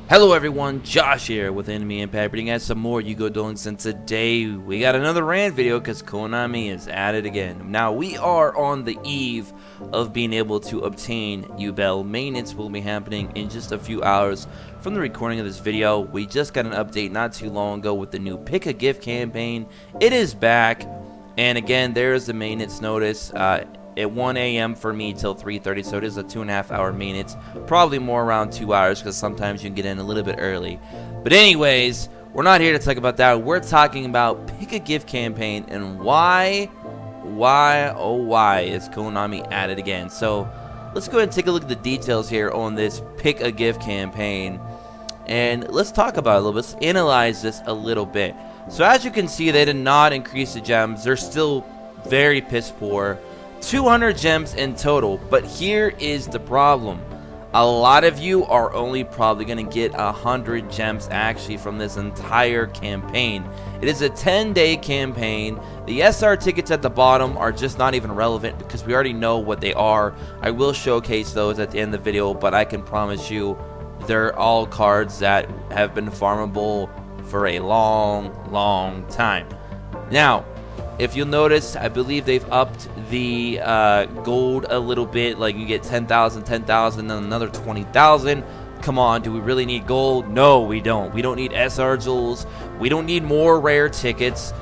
Hello everyone, Josh here with Enemy Impact, bringing us some more Yu-Gi-Oh! Duel, and today we got another Rant video because Konami is at it again. Now we are on the eve of being able to obtain Duel. Maintenance will be happening in just a few hours from the recording of this video. We just got an update not too long ago with the new Pick a Gift campaign. It is back, and again there's the maintenance notice. At 1 a.m. for me till 3:30, so it is a 2.5 hour maintenance, probably more around 2 hours because sometimes you can get in a little bit early. But anyways, we're not here to talk about that. We're talking about Pick a Gift campaign and why is Konami at it again. So let's go ahead and take a look at the details here on this Pick a Gift campaign, and let's talk about it a little bit. Let's analyze this a little bit. So as you can see, they did not increase the gems. They're still very piss poor. 200 gems in total, but here is the problem. A lot of you are only probably going to get 100 gems actually from this entire campaign. It is a 10-day campaign. The SR tickets at the bottom are just not even relevant because we already know what they are. I will showcase those at the end of the video, but I can promise you they're all cards that have been farmable for a long time. Now, if you'll notice, I believe they've upped the gold a little bit. Like, you get 10,000, 10,000, then another 20,000. Come on, do we really need gold? No, we don't. We don't need SR jewels. We don't need more rare tickets.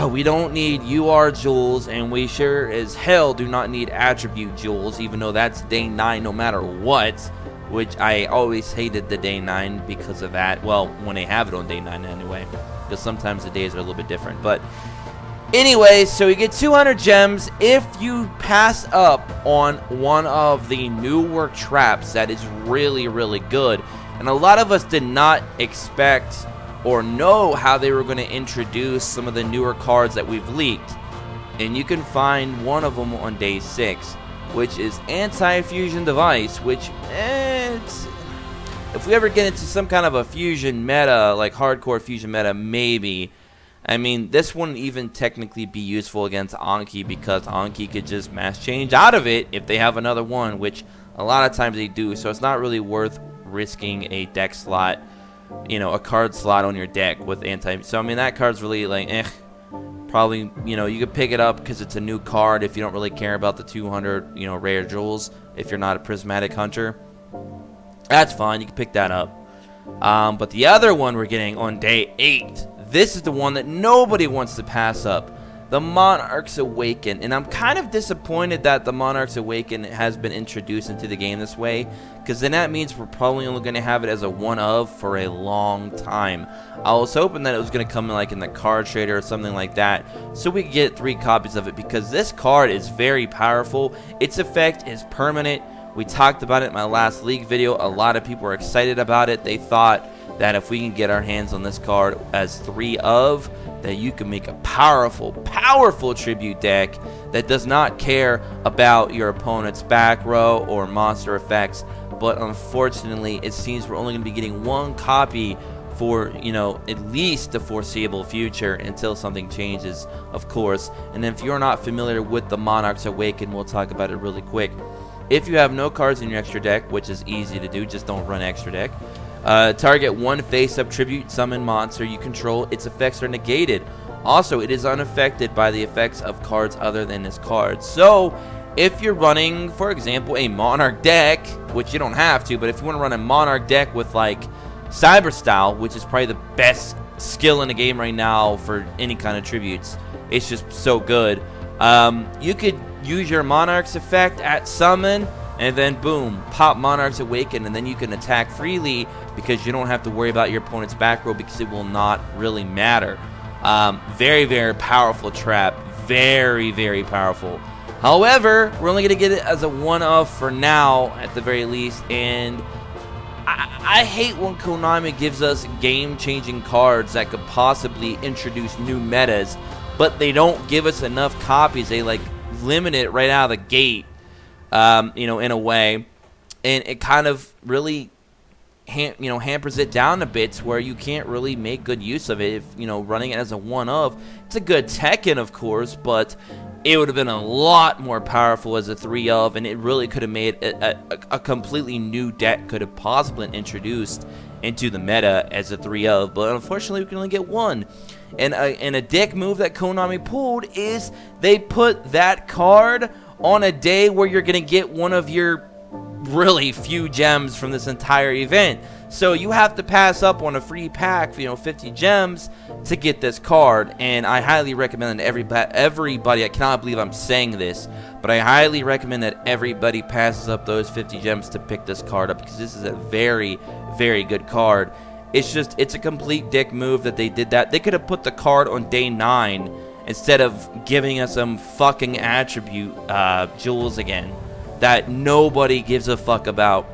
We don't need UR jewels, and we sure as hell do not need attribute jewels, even though that's day 9 no matter what, which I always hated the day 9 because of that. Well, when they have it on day 9 anyway, because sometimes the days are a little bit different. But anyways, so you get 200 gems if you pass up on one of the newer traps that is really good. And a lot of us did not expect or know how they were going to introduce some of the newer cards that we've leaked. And you can find one of them on day 6, which is Anti-Fusion Device, which, if we ever get into some kind of a fusion meta, like hardcore fusion meta, maybe. I mean, this wouldn't even technically be useful against Anki because Anki could just mass change out of it if they have another one, which a lot of times they do. So it's not really worth risking a deck slot, you know, a card slot on your deck with anti. So I mean, that card's really like, probably, you know, you could pick it up because it's a new card if you don't really care about the 200, you know, rare jewels. If you're not a prismatic hunter, that's fine. You can pick that up. But the other one we're getting on day 8. This is the one that nobody wants to pass up, the Monarchs Awaken. And I'm kind of disappointed that the Monarchs Awaken has been introduced into the game this way, because then that means we're probably only going to have it as a one-of for a long time. I was hoping that it was going to come in like in the card trader or something like that, so we could get 3 copies of it, because this card is very powerful. Its effect is permanent. We talked about it in my last league video. A lot of people were excited about it. They thought that if we can get our hands on this card as 3 of, that you can make a powerful tribute deck that does not care about your opponent's back row or monster effects. But unfortunately, it seems we're only going to be getting 1 copy for, you know, at least the foreseeable future until something changes, of course. And if you're not familiar with the Monarchs Awaken, we'll talk about it really quick. If you have no cards in your extra deck, which is easy to do, just don't run extra deck. Target 1 face-up tribute summon monster you control. Its effects are negated. Also, it is unaffected by the effects of cards other than this card. So, if you're running, for example, a Monarch deck, which you don't have to, but if you want to run a Monarch deck with, like, Cyber Style, which is probably the best skill in the game right now for any kind of tributes, it's just so good. You could use your Monarch's effect at summon, and then boom, pop Monarchs Awaken, and then you can attack freely because you don't have to worry about your opponent's back row because it will not really matter. Very powerful trap. Very powerful. However, we're only going to get it as a one-of for now, at the very least, and I hate when Konami gives us game-changing cards that could possibly introduce new metas, but they don't give us enough copies. They, like, limit it right out of the gate. You know, in a way, and it kind of really hampers it down a bit to where you can't really make good use of it. If running it as a one of, it's a good Tekken, of course, but it would have been a lot more powerful as a 3 of, and it really could have made a completely new deck could have possibly been introduced into the meta as a 3 of, but unfortunately we can only get one. And a dick move that Konami pulled is they put that card on a day where you're going to get one of your really few gems from this entire event. So you have to pass up on a free pack, 50 gems to get this card. And I highly recommend that everybody, I cannot believe I'm saying this, but I highly recommend that everybody passes up those 50 gems to pick this card up, because this is a very, very good card. It's a complete dick move that they did that. They could have put the card on day 9 instead of giving us some fucking attribute jewels again that nobody gives a fuck about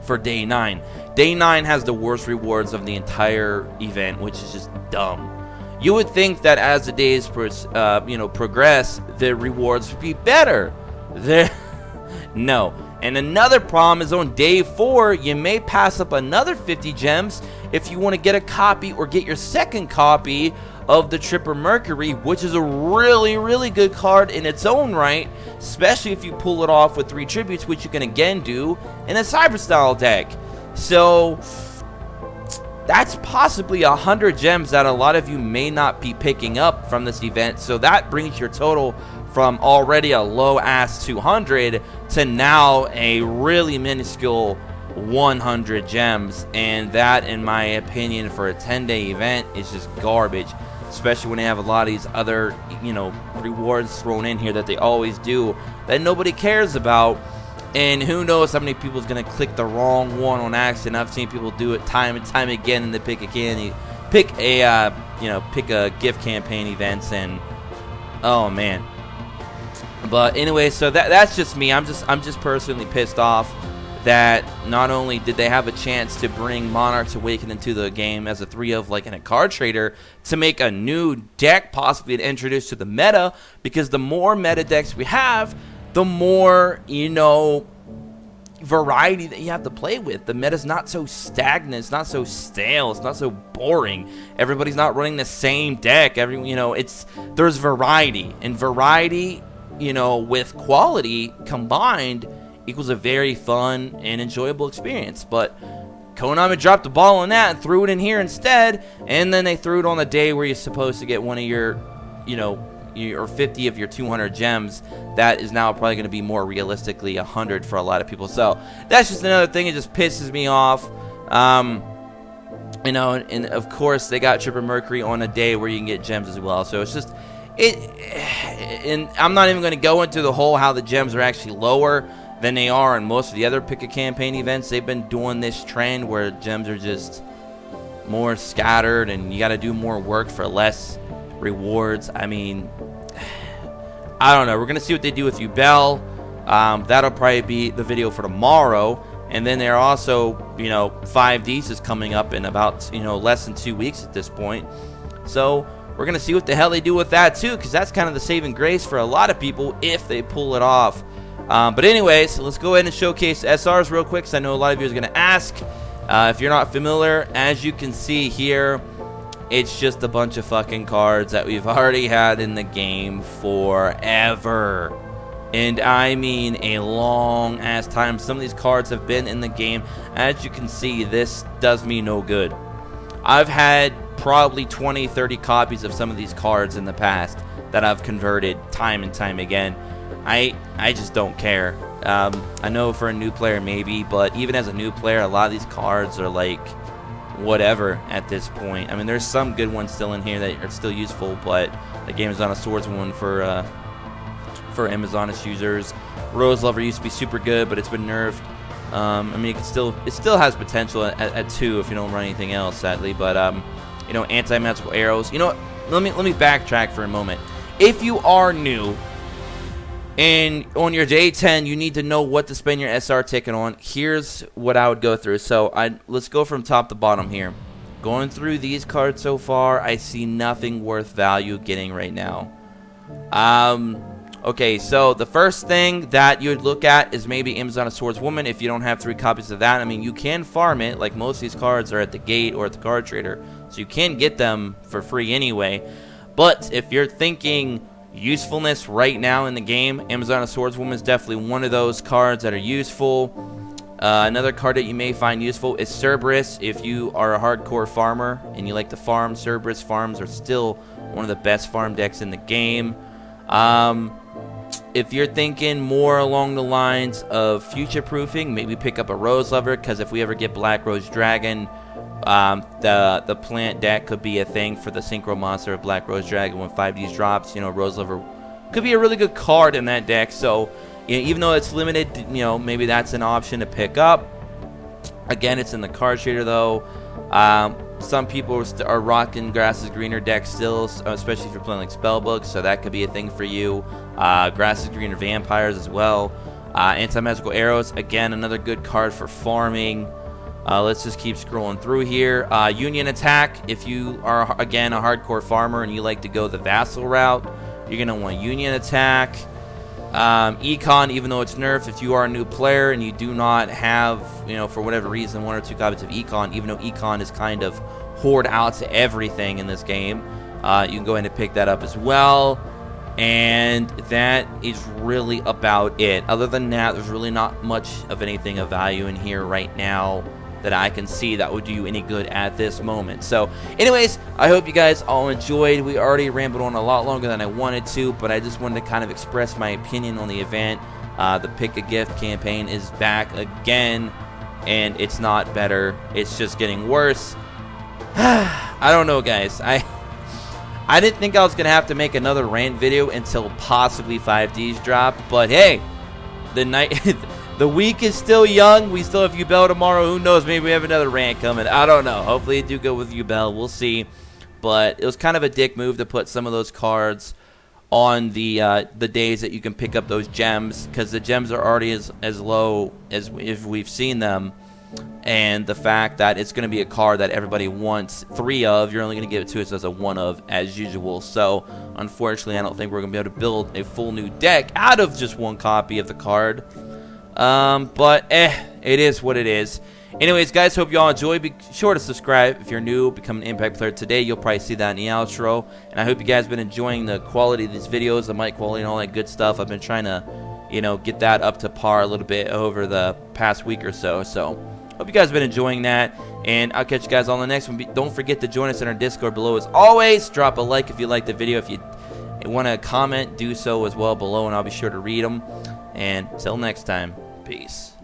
for day 9. Day 9 has the worst rewards of the entire event, which is just dumb. You would think that as the days progress, the rewards would be better. No. And another problem is on day 4, you may pass up another 50 gems if you want to get a copy or get your second copy of the Tripper Mercury, which is a really, really good card in its own right, especially if you pull it off with 3 tributes, which you can again do in a Cyber style deck. So that's possibly 100 gems that a lot of you may not be picking up from this event. So that brings your total from already a low ass 200 to now a really minuscule 100 gems, and that, in my opinion, for a 10-day event is just garbage, especially when they have a lot of these other rewards thrown in here that they always do that nobody cares about. And who knows how many people's gonna click the wrong one on accident. I've seen people do it time and time again, and they pick a gift campaign events, and oh man. But anyway, so that's just me. I'm just personally pissed off that not only did they have a chance to bring Monarch's Awakening into the game as a 3 of, like in a card trader, to make a new deck possibly introduced to the meta, because the more meta decks we have, the more variety that you have to play with. The meta's not so stagnant, it's not so stale, it's not so boring. Everybody's not running the same deck. There's variety, and variety with quality combined equals a very fun and enjoyable experience. But Konami dropped the ball on that and threw it in here instead, and then they threw it on the day where you're supposed to get one of your, or 50 of your 200 gems. That is now probably going to be more realistically 100 for a lot of people. So that's just another thing. It just pisses me off. And of course they got Tripper Mercury on a day where you can get gems as well. So it's just and I'm not even going to go into the whole how the gems are actually lower than they are in most of the other pick a campaign events. They've been doing this trend where gems are just more scattered and you got to do more work for less rewards. I mean, I don't know. We're going to see what they do with Duel. That'll probably be the video for tomorrow. And then there are also, 5Ds is coming up in about, less than 2 weeks at this point. So we're going to see what the hell they do with that too, because that's kind of the saving grace for a lot of people if they pull it off. But anyways, let's go ahead and showcase SRs real quick, because I know a lot of you are going to ask. If you're not familiar, as you can see here, it's just a bunch of fucking cards that we've already had in the game forever. And I mean a long ass time. Some of these cards have been in the game. As you can see, this does me no good. I've had probably 20-30 copies of some of these cards in the past that I've converted time and time again. I just don't care. I know for a new player maybe, but even as a new player, a lot of these cards are like whatever at this point. I mean, there's some good ones still in here that are still useful, but the game is on a Swords one for Amazonist users. Rose Lover used to be super good, but it's been nerfed. I mean, it still has potential at 2 if you don't run anything else, sadly. But anti-magical arrows. Let me backtrack for a moment. If you are new and on your day 10 you need to know what to spend your SR ticket on, here's what I would go through. So let's go from top to bottom here. Going through these cards so far, I see nothing worth value getting right now. Okay, so the first thing that you would look at is maybe Amazon Swordswoman if you don't have 3 copies of that. I mean, you can farm it, like most of these cards are at the gate or at the card trader, so you can get them for free anyway. But if you're thinking usefulness right now in the game, Amazon Swordswoman is definitely one of those cards that are useful. Another card that you may find useful is Cerberus. If you are a hardcore farmer and you like to farm, Cerberus farms are still one of the best farm decks in the game. If you're thinking more along the lines of future-proofing, maybe pick up a Rose Lover, because if we ever get Black Rose Dragon, the plant deck could be a thing for the Synchro Monster of Black Rose Dragon. When 5Ds drops, you know, Rose Lover could be a really good card in that deck. So, you know, even though it's limited, you know, maybe that's an option to pick up. Again, it's in the card trader, though. Some people are rocking Grass is Greener decks still, especially if you're playing like Spellbook, so that could be a thing for you. Grass is Greener Vampires as well. Anti-Magical Arrows, again, another good card for farming. Let's just keep scrolling through here. Union Attack, if you are, again, a hardcore farmer and you like to go the Vassal route, you're going to want Union Attack. Econ, even though it's nerfed, if you are a new player and you do not have, you know, for whatever reason, 1 or 2 copies of Econ, even though Econ is kind of hoard out to everything in this game, you can go ahead and pick that up as well. And that is really about it. Other than that, there's really not much of anything of value in here right now that I can see that would do you any good at this moment. So anyways, I hope you guys all enjoyed. We already rambled on a lot longer than I wanted to, but I just wanted to kind of express my opinion on the event. The Pick a Gift campaign is back again, and it's not better. It's just getting worse. I don't know, guys. I didn't think I was going to have to make another rant video until possibly 5Ds drop, but hey, the week is still young. We still have Ubel tomorrow. Who knows? Maybe we have another rant coming. I don't know. Hopefully it do go with Ubel. We'll see. But it was kind of a dick move to put some of those cards on the days that you can pick up those gems, because the gems are already as low as if we've seen them. And the fact that it's going to be a card that everybody wants 3 of, you're only going to give it to us as a 1 of, as usual. So, unfortunately, I don't think we're going to be able to build a full new deck out of just 1 copy of the card. But, it is what it is. Anyways, guys, hope you all enjoy. Be sure to subscribe if you're new, become an Impact player today. You'll probably see that in the outro. And I hope you guys have been enjoying the quality of these videos, the mic quality and all that good stuff. I've been trying to, you know, get that up to par a little bit over the past week or so. So, hope you guys have been enjoying that. And I'll catch you guys on the next one. Don't forget to join us in our Discord below as always. Drop a like if you like the video. If you want to comment, do so as well below, and I'll be sure to read them. And until next time, peace.